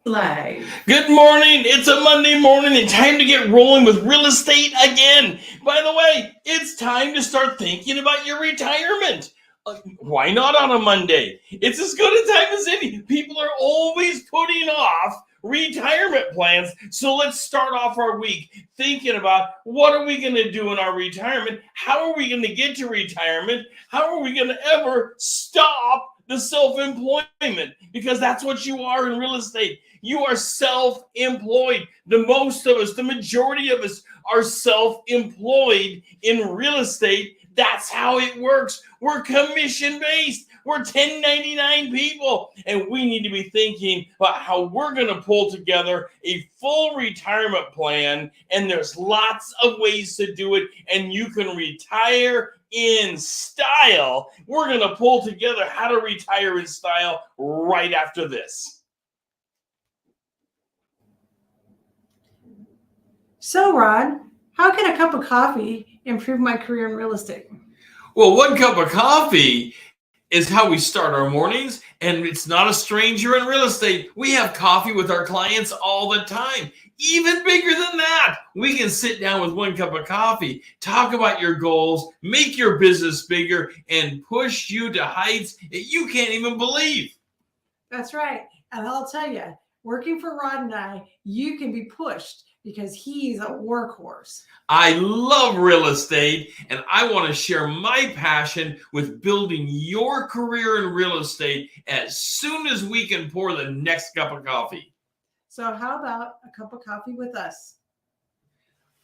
Live. Good morning. It's a Monday morning and time to get rolling with real estate again. By the way, it's time to start thinking about your retirement. Why not on a Monday? It's as good a time as any. People are always putting off retirement plans. So let's start off our week thinking about what are we going to do in our retirement? How are we going to get to retirement? How are we going to ever stop the self-employment? Because that's what you are in real estate. You are self-employed. The most of us, the majority of us are self-employed in real estate. That's how it works. We're commission-based. We're 1099 people. And we need to be thinking about how we're going to pull together a full retirement plan. And there's lots of ways to do it. And you can retire in style. We're going to pull together how to retire in style right after this. So, Rod, how can a cup of coffee improve my career in real estate? Well, one cup of coffee is how we start our mornings, and it's not a stranger in real estate. We have coffee with our clients all the time. Even bigger than that, we can sit down with one cup of coffee, talk about your goals, make your business bigger, and push you to heights that you can't even believe. That's right. And I'll tell you, working for Rod and I, you can be pushed because he's a workhorse. I love real estate, and I want to share my passion with building your career in real estate as soon as we can pour the next cup of coffee. So how about a cup of coffee with us?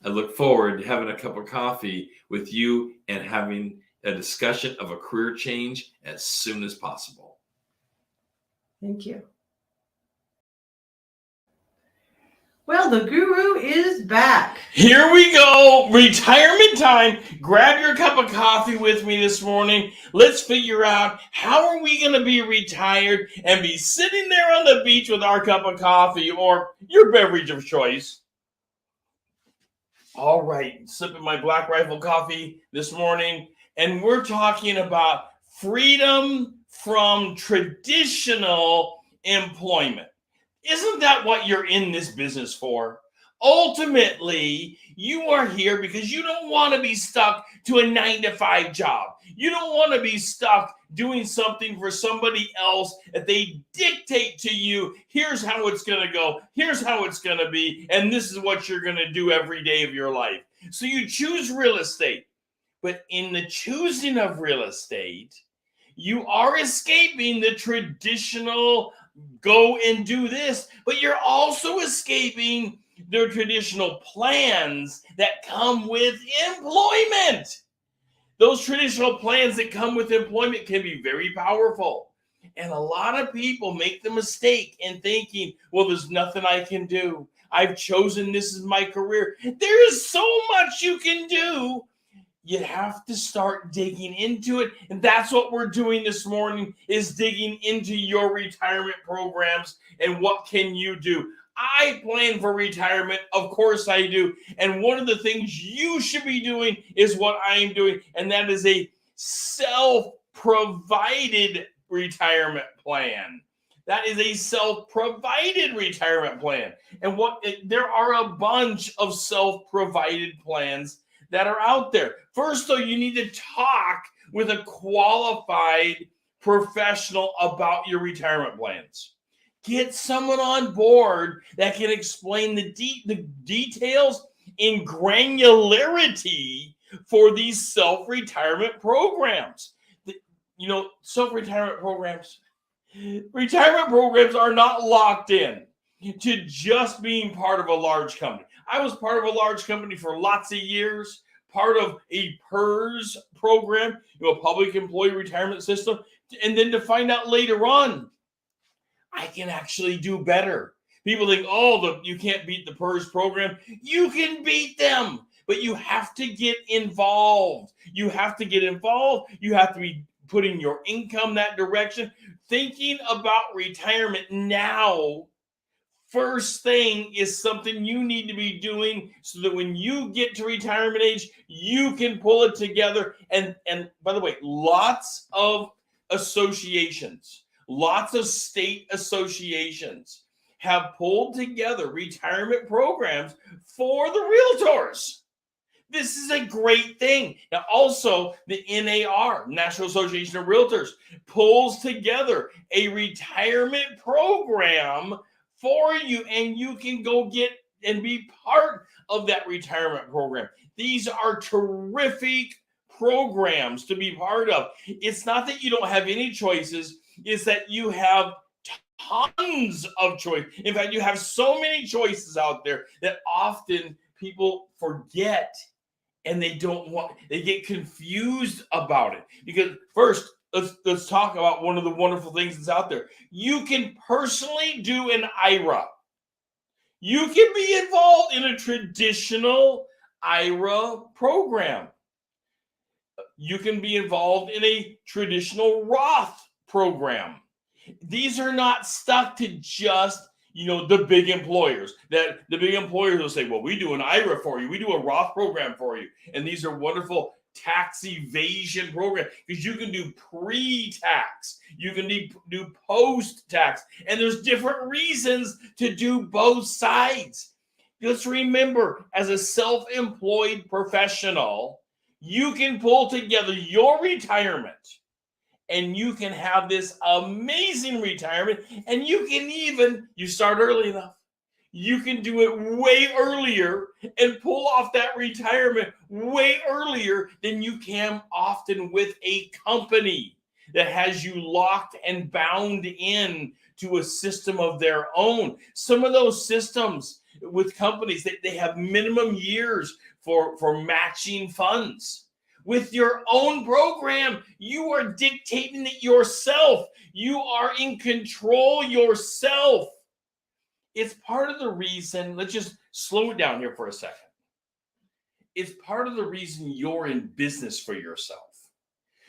I look forward to having a cup of coffee with you and having a discussion of a career change as soon as possible. Thank you. Well, the guru is back. Here we go. Retirement time. Grab your cup of coffee with me this morning. Let's figure out how are we going to be retired and be sitting there on the beach with our cup of coffee or your beverage of choice. All right. Sipping my Black Rifle coffee this morning. And we're talking about freedom from traditional employment. Isn't that what you're in this business for? Ultimately, you are here because you don't want to be stuck to a 9-to-5 job. You don't want to be stuck doing something for somebody else that they dictate to you. Here's how it's going to go. Here's how it's going to be. And this is what you're going to do every day of your life. So you choose real estate. But in the choosing of real estate, you are escaping the traditional go and do this, but you're also escaping the traditional plans that come with employment. Those traditional plans that come with employment can be very powerful. And a lot of people make the mistake in thinking, well, there's nothing I can do. I've chosen this as my career. There is so much you can do. You have to start digging into it. And that's what we're doing this morning is digging into your retirement programs and what can you do. I plan for retirement. Of course I do. And one of the things you should be doing is what I am doing. And that is a self-provided retirement plan. That is a self-provided retirement plan. And there are a bunch of self-provided plans that are out there. First, though, you need to talk with a qualified professional about your retirement plans. Get someone on board that can explain the details in granularity for these self-retirement programs. Retirement programs are not locked in to just being part of a large company. I was part of a large company for lots of years, part of a PERS program, a public employee retirement system, and then to find out later on, I can actually do better. People think, you can't beat the PERS program. You can beat them, but you have to get involved. You have to get involved. You have to be putting your income that direction, thinking about retirement now. First thing is something you need to be doing so that when you get to retirement age, you can pull it together. And by the way, lots of associations, lots of state associations have pulled together retirement programs for the realtors. This is a great thing. Now, also, the NAR, National Association of Realtors, pulls together a retirement program for you, and you can go get and be part of that retirement program. These are terrific programs to be part of. It's not that you don't have any choices, it's that you have tons of choice. In fact, you have so many choices out there that often people forget, and they get confused about it. Because first, let's talk about one of the wonderful things that's out there. You can personally do an IRA. You can be involved in a traditional IRA program. You can be involved in a traditional Roth program. These are not stuck to just, the big employers. That the big employers will say, well, we do an IRA for you. We do a Roth program for you. And these are wonderful tax evasion programs, because you can do pre-tax. You can do post-tax. And there's different reasons to do both sides. Just remember, as a self-employed professional, you can pull together your retirement, and you can have this amazing retirement, and you start early enough. You can do it way earlier and pull off that retirement way earlier than you can often with a company that has you locked and bound in to a system of their own. Some of those systems with companies, they have minimum years for matching funds. With your own program, you are dictating it yourself. You are in control yourself. It's part of the reason, let's just slow it down here for a second. It's part of the reason you're in business for yourself.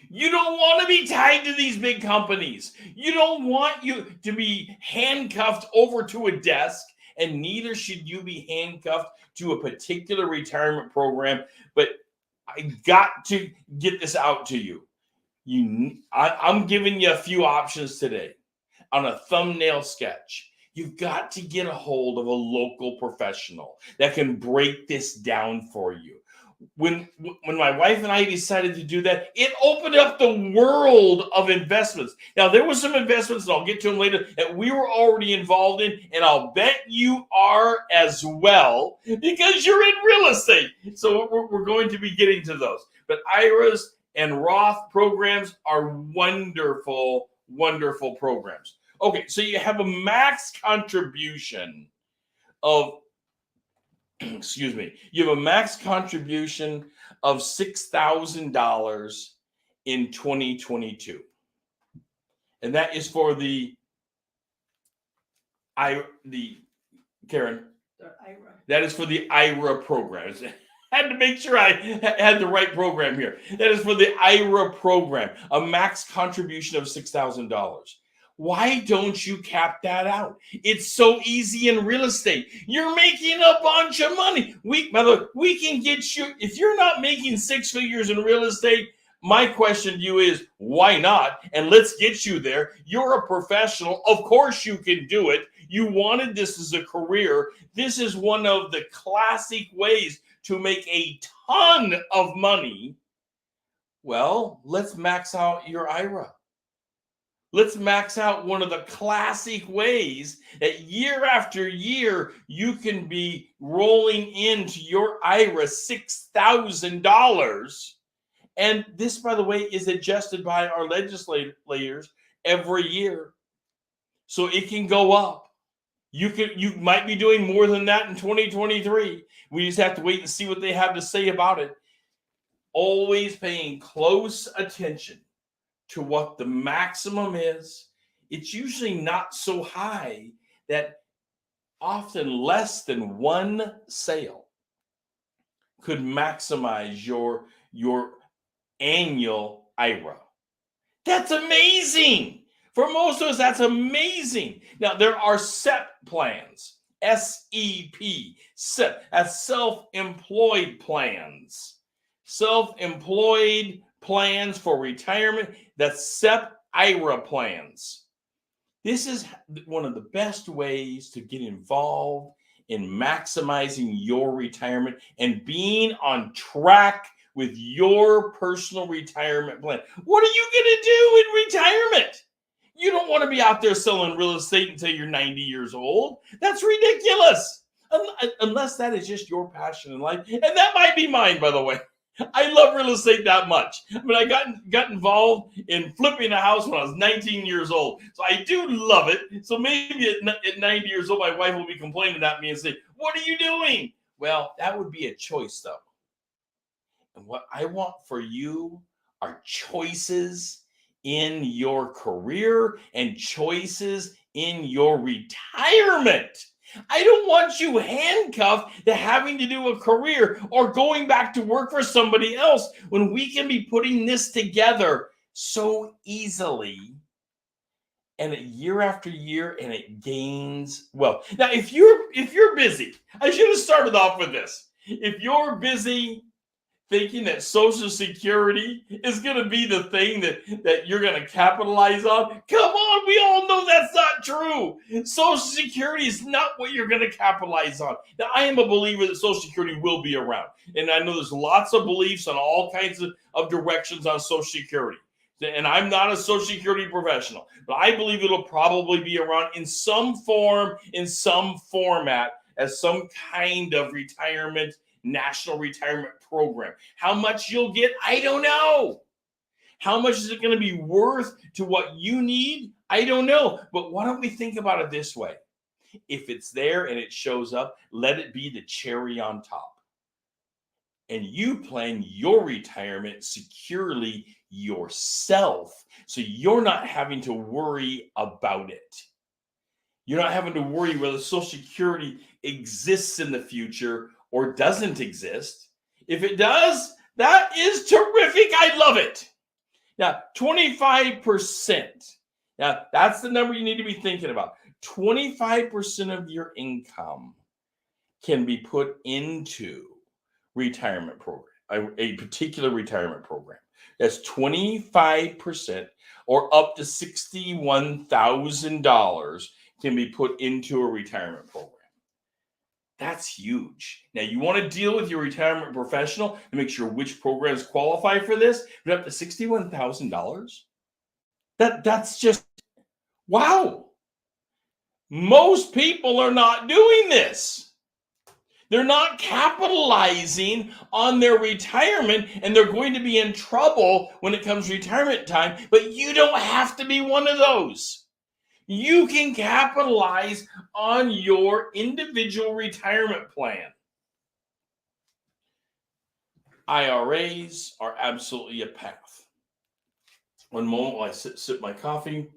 You don't want to be tied to these big companies. You don't want you to be handcuffed over to a desk, and neither should you be handcuffed to a particular retirement program. But I got to get this out to you. I'm giving you a few options today on a thumbnail sketch. You've got to get a hold of a local professional that can break this down for you. When my wife and I decided to do that, it opened up the world of investments. Now, there were some investments, and I'll get to them later, that we were already involved in, and I'll bet you are as well, because you're in real estate. So we're going to be getting to those. But IRAs and Roth programs are wonderful, wonderful programs. Okay, so you have a max contribution of you have a max contribution of $6,000 in 2022. And that is for the IRA. That is for the IRA program. I had to make sure I had the right program here. That is for the IRA program, a max contribution of $6,000. Why don't you cap that out? It's so easy in real estate. You're making a bunch of money. We can get you, if you're not making six figures in real estate, my question to you is, why not? And let's get you there. You're a professional. Of course you can do it. You wanted this as a career. This is one of the classic ways to make a ton of money. Well, let's max out your IRA. Let's max out one of the classic ways that year after year you can be rolling into your IRA $6,000. And this, by the way, is adjusted by our legislators every year. So it can go up. You might be doing more than that in 2023. We just have to wait and see what they have to say about it. Always paying close attention to what the maximum is. It's usually not so high that often less than one sale could maximize your annual IRA. That's amazing. For most of us, that's amazing. Now, there are SEP plans, S-E-P, SEP, that's self-employed plans. Self-employed plans for retirement, that's SEP IRA plans. This is one of the best ways to get involved in maximizing your retirement and being on track with your personal retirement plan. What are you going to do in retirement? You don't want to be out there selling real estate until you're 90 years old. That's ridiculous. Unless that is just your passion in life. And that might be mine, by the way. I love real estate that much. But I got involved in flipping a house when I was 19 years old. So I do love it. So maybe at 90 years old, my wife will be complaining at me and say, "What are you doing?" Well, that would be a choice, though. And what I want for you are choices in your career and choices in your retirement. I don't want you handcuffed to having to do a career or going back to work for somebody else when we can be putting this together so easily and year after year, and it gains. Well, now if you're busy, I should have started off with this. If you're busy thinking that Social Security is going to be the thing that you're going to capitalize on, come on, we all know that's not true. Social Security is not what you're going to capitalize on. Now, I am a believer that Social Security will be around, and I know there's lots of beliefs on all kinds of directions on Social Security. And I'm not a Social Security professional, but I believe it'll probably be around in some form, in some format, as some kind of retirement, national retirement program. How much you'll get, I don't know. How much is it going to be worth to what you need? I don't know. But why don't we think about it this way? If it's there and it shows up, let it be the cherry on top. And you plan your retirement securely yourself, so you're not having to worry about it. You're not having to worry whether Social Security exists in the future or doesn't exist. If it does, that is terrific. I love it. Now, 25%. Now, that's the number you need to be thinking about. 25% of your income can be put into retirement program, a particular retirement program. That's 25%, or up to $61,000 can be put into a retirement program. That's huge. Now, you want to deal with your retirement professional and make sure which programs qualify for this, but up to $61,000? That's just, wow. Most people are not doing this. They're not capitalizing on their retirement, and they're going to be in trouble when it comes retirement time, but you don't have to be one of those. You can capitalize on your individual retirement plan. IRAs are absolutely a path. One moment while I sip my coffee.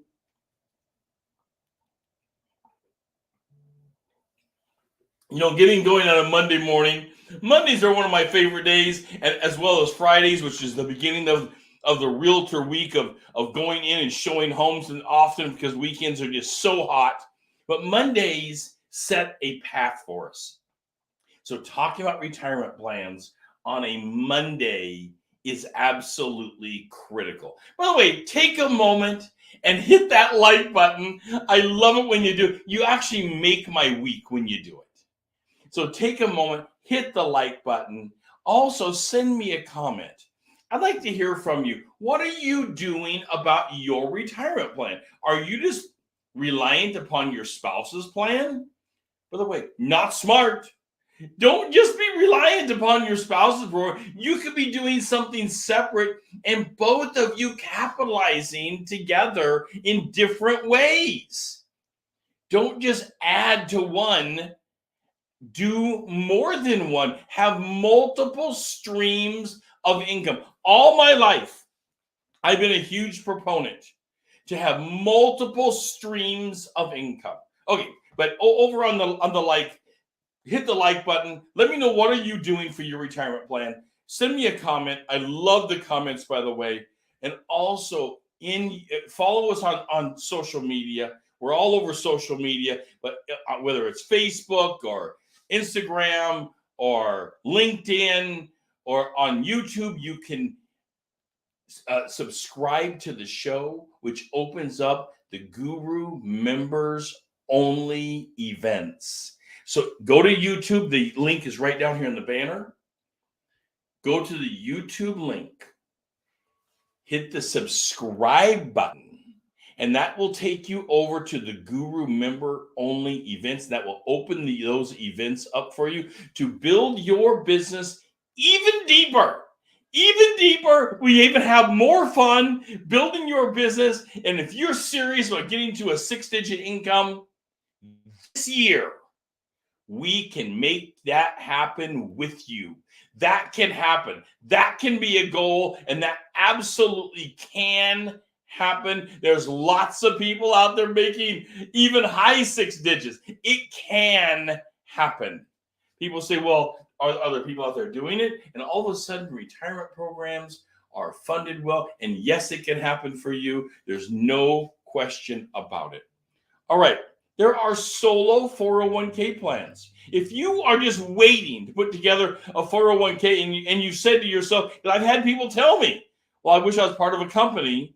You know, getting going on a Monday morning. Mondays are one of my favorite days, and as well as Fridays, which is the beginning of the realtor week of going in and showing homes, and often because weekends are just so hot. But Mondays set a path for us. So talking about retirement plans on a Monday is absolutely critical. By the way, take a moment and hit that like button. I love it when you do. You actually make my week when you do it. So take a moment, hit the like button. Also, send me a comment. I'd like to hear from you. What are you doing about your retirement plan? Are you just reliant upon your spouse's plan? By the way, not smart. Don't just be reliant upon your spouse's program. You could be doing something separate, and both of you capitalizing together in different ways. Don't just add to one. Do more than one. Have multiple streams of income. All my life, I've been a huge proponent to have multiple streams of income. Okay, but over on the like, hit the like button. Let me know, what are you doing for your retirement plan? Send me a comment. I love the comments, by the way. And also follow us on social media. We're all over social media, but whether it's Facebook or Instagram or LinkedIn or on YouTube, you can subscribe to the show, which opens up the Guru members only events. So go to YouTube. The link is right down here in the banner. Go to the YouTube link, hit the subscribe button, and that will take you over to the Guru member only events. That will open those events up for you to build your business even deeper. Even deeper. We even have more fun building your business. And if you're serious about getting to a 6-digit income this year, we can make that happen with you. That can happen. That can be a goal, and that absolutely can happen. There's lots of people out there making even high 6 digits. It can happen. People say, well, are there people out there doing it? And all of a sudden, retirement programs are funded well. And yes, it can happen for you. There's no question about it. All right. There are solo 401k plans. If you are just waiting to put together a 401k and you said to yourself, I've had people tell me, well, I wish I was part of a company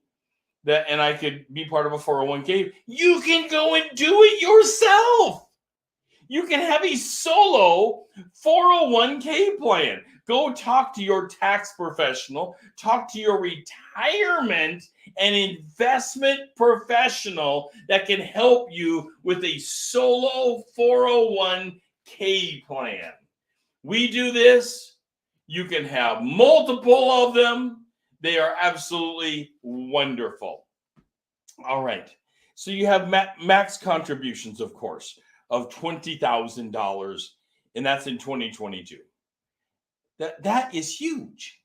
and I could be part of a 401k. You can go and do it yourself. You can have a solo 401k plan. Go talk to your tax professional, talk to your retirement and investment professional that can help you with a solo 401k plan. We do this. You can have multiple of them. They are absolutely wonderful. All right. So you have max contributions, of course, of $20,000, and that's in 2022. That is huge.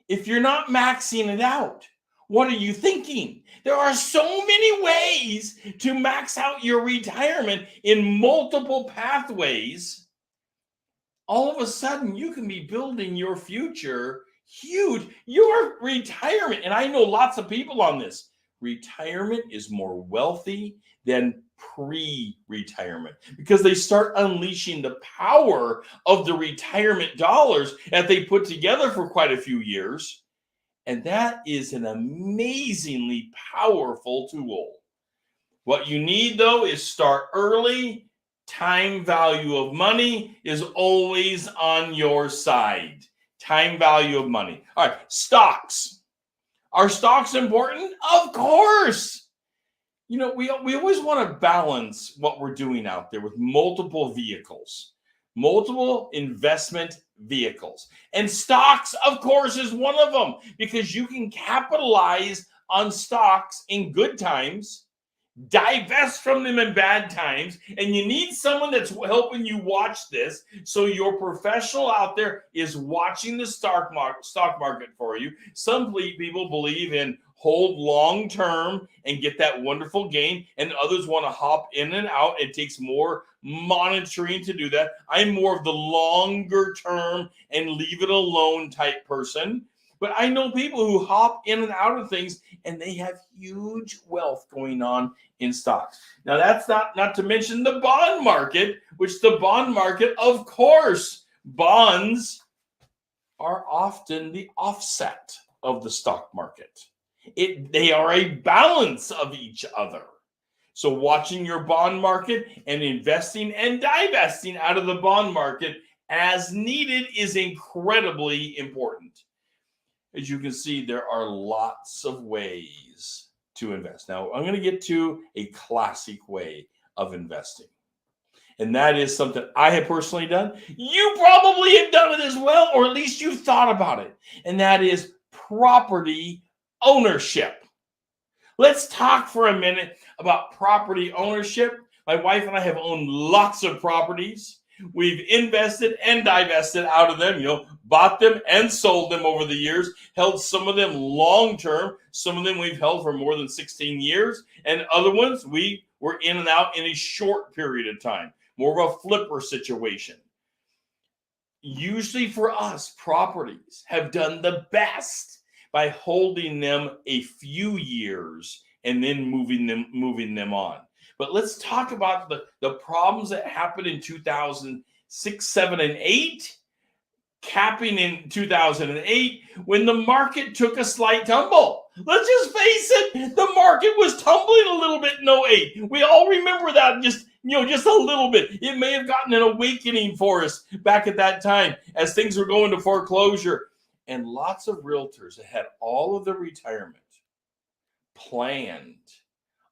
If you're not maxing it out, what are you thinking? There are so many ways to max out your retirement in multiple pathways. All of a sudden, you can be building your future huge. Your retirement, and I know lots of people on this, retirement is more wealthy than pre-retirement because they start unleashing the power of the retirement dollars that they put together for quite a few years. And that is an amazingly powerful tool. What you need, though, is start early. Time value of money is always on your side. Time value of money. All right, stocks. Are stocks important? Of course. You know, we always want to balance what we're doing out there with multiple vehicles, multiple investment vehicles. And stocks, of course, is one of them because you can capitalize on stocks in good times, divest from them in bad times, and you need someone that's helping you watch this. So your professional out there is watching the stock market for you. Some people believe in hold long term and get that wonderful gain, and others want to hop in and out. It takes more monitoring to do that. I'm more of the longer term and leave it alone type person. But I know people who hop in and out of things, and they have huge wealth going on in stocks. Now, that's not to mention the bond market, which the bond market, of course, bonds are often the offset of the stock market. They are a balance of each other. So watching your bond market and investing and divesting out of the bond market as needed is incredibly important. As you can see, there are lots of ways to invest. Now, I'm going to get to a classic way of investing. And that is something I have personally done. You probably have done it as well, or at least you've thought about it. And that is property ownership. Let's talk for a minute about property ownership. My wife and I have owned lots of properties. We've invested and divested out of them, bought them and sold them over the years, held some of them long-term. Some of them we've held for more than 16 years. And other ones we were in and out in a short period of time, more of a flipper situation. Usually for us, properties have done the best by holding them a few years and then moving them on. But let's talk about the problems that happened in 2006, 7, and 8 capping in 2008 when the market took a slight tumble. Let's just face it, the market was tumbling a little bit in '08. We all remember that, just a little bit. It may have gotten an awakening for us back at that time as things were going to foreclosure. And lots of realtors had all of their retirement planned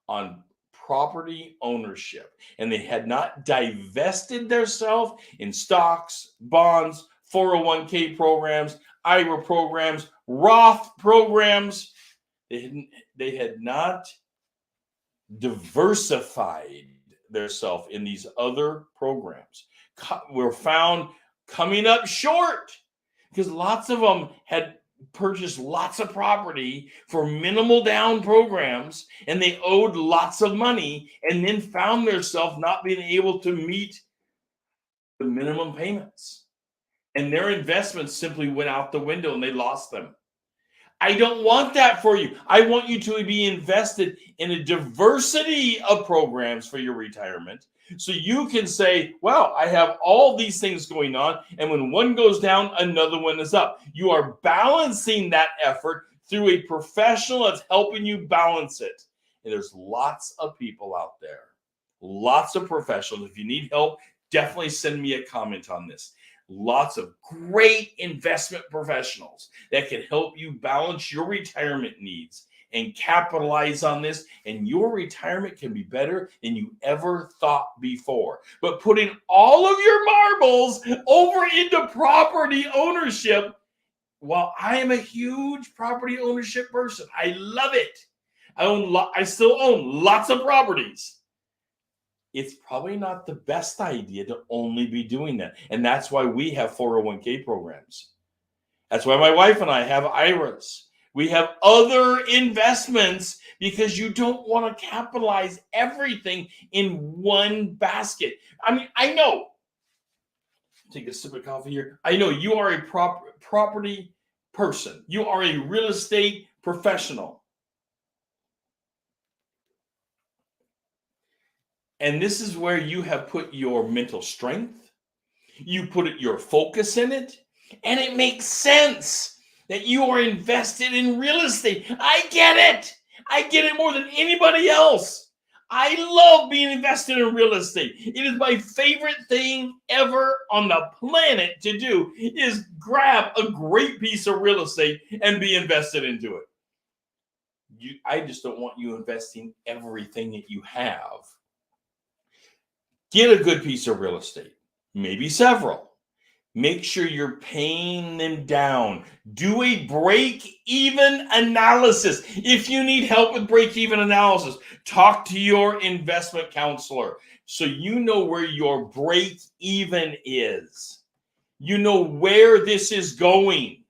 on property ownership, and they had not divested themselves in stocks, bonds, 401k programs, IRA programs, Roth programs. They had not diversified themselves in these other programs. Were found coming up short because lots of them had purchased lots of property for minimal down programs, and they owed lots of money, and then found themselves not being able to meet the minimum payments, and their investments simply went out the window and they lost them. I don't want that for you. I want you to be invested in a diversity of programs for your retirement, so you can say, well, I have all these things going on, and when one goes down, another one is up. You are balancing that effort through a professional that's helping you balance it. And there's lots of people out there, lots of professionals. If you need help, definitely send me a comment on this. Lots of great investment professionals that can help you balance your retirement needs and capitalize on this, and your retirement can be better than you ever thought before. But putting all of your marbles over into property ownership, while I am a huge property ownership person, I love it. I still own lots of properties. It's probably not the best idea to only be doing that. And that's why we have 401k programs. That's why my wife and I have IRAs. We have other investments because you don't want to capitalize everything in one basket. I mean, I know. Take a sip of coffee here. I know you are a property person. You are a real estate professional. And this is where you have put your mental strength. You put your focus in it. And it makes sense that you are invested in real estate. I get it. I get it more than anybody else. I love being invested in real estate. It is my favorite thing ever on the planet to do, is grab a great piece of real estate and be invested into it. I just don't want you investing everything that you have. Get a good piece of real estate, maybe several. Make sure you're paying them down. Do a break-even analysis. If you need help with break-even analysis, talk to your investment counselor so you know where your break-even is. You know where this is going.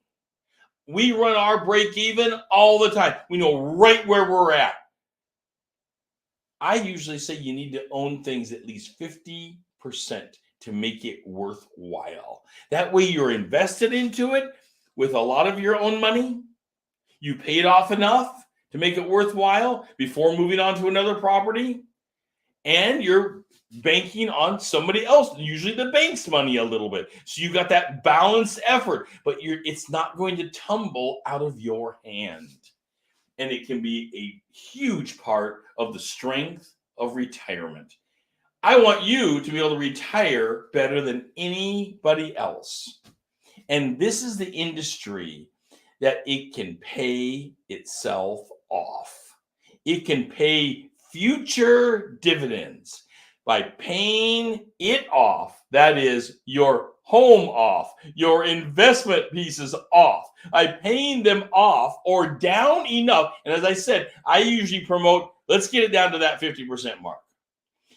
We run our break-even all the time. We know right where we're at. I usually say you need to own things at least 50% to make it worthwhile. That way you're invested into it with a lot of your own money. You paid off enough to make it worthwhile before moving on to another property. And you're banking on somebody else, usually the bank's money a little bit. So you got that balanced effort, but it's not going to tumble out of your hand. And it can be a huge part of the strength of retirement. I want you to be able to retire better than anybody else. And this is the industry that it can pay itself off. It can pay future dividends by paying it off. That is, your home off, your investment pieces off, by paying them off or down enough. And as I said, I usually promote, let's get it down to that 50% mark.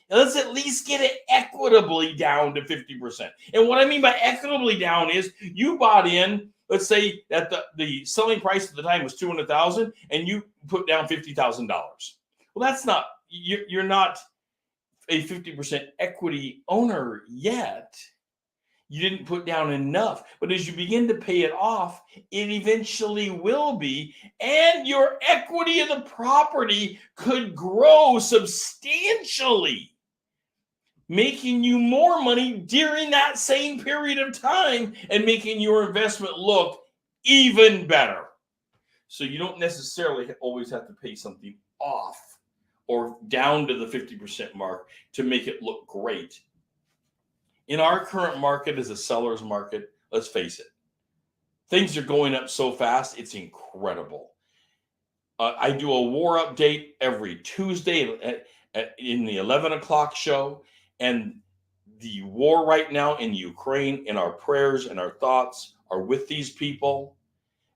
And let's at least get it equitably down to 50%. And what I mean by equitably down is you bought in, let's say that the selling price at the time was $200,000 and you put down $50,000. Well, that's not, you're not a 50% equity owner yet. You didn't put down enough, but as you begin to pay it off, it eventually will be, and your equity in the property could grow substantially. making you more money during that same period of time and making your investment look even better. So you don't necessarily always have to pay something off or down to the 50% mark to make it look great. In our current market as a seller's market, let's face it, things are going up so fast, it's incredible. I do a war update every Tuesday in the 11 o'clock show. And the war right now in Ukraine, and our prayers and our thoughts are with these people.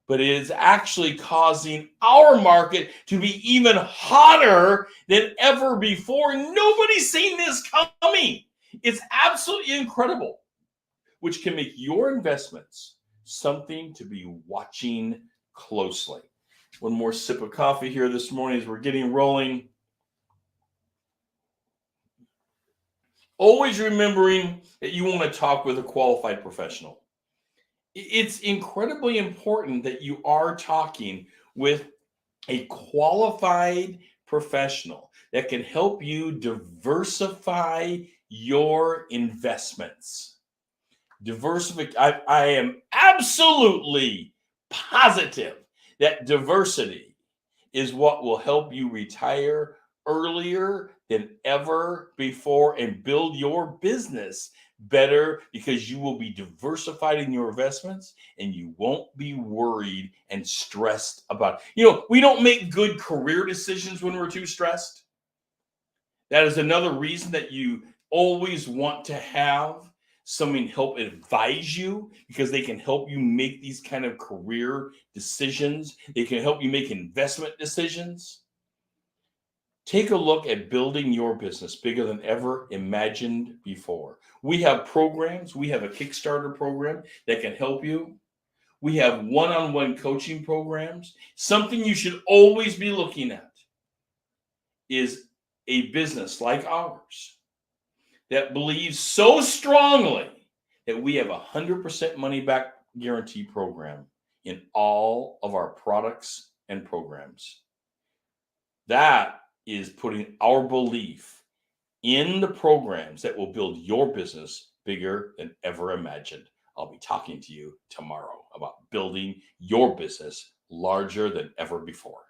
But it is actually causing our market to be even hotter than ever before. Nobody's seen this coming. It's absolutely incredible, which can make your investments something to be watching closely. One more sip of coffee here this morning as we're getting rolling. Always remembering that you want to talk with a qualified professional. It's incredibly important that you are talking with a qualified professional that can help you diversify your investments. I am absolutely positive that diversity is what will help you retire earlier than ever before and build your business better, because you will be diversified in your investments and you won't be worried and stressed about it. We don't make good career decisions when we're too stressed. That is another reason that you always want to have someone help advise you, because they can help you make these kind of career decisions. They can help you make investment decisions. Take a look at building your business bigger than ever imagined before. We have programs. We have a Kickstarter program that can help you. We have one-on-one coaching programs. Something you should always be looking at is a business like ours that believes so strongly that we have a 100% money back guarantee program in all of our products and programs. That is putting our belief in the programs that will build your business bigger than ever imagined. I'll be talking to you tomorrow about building your business larger than ever before.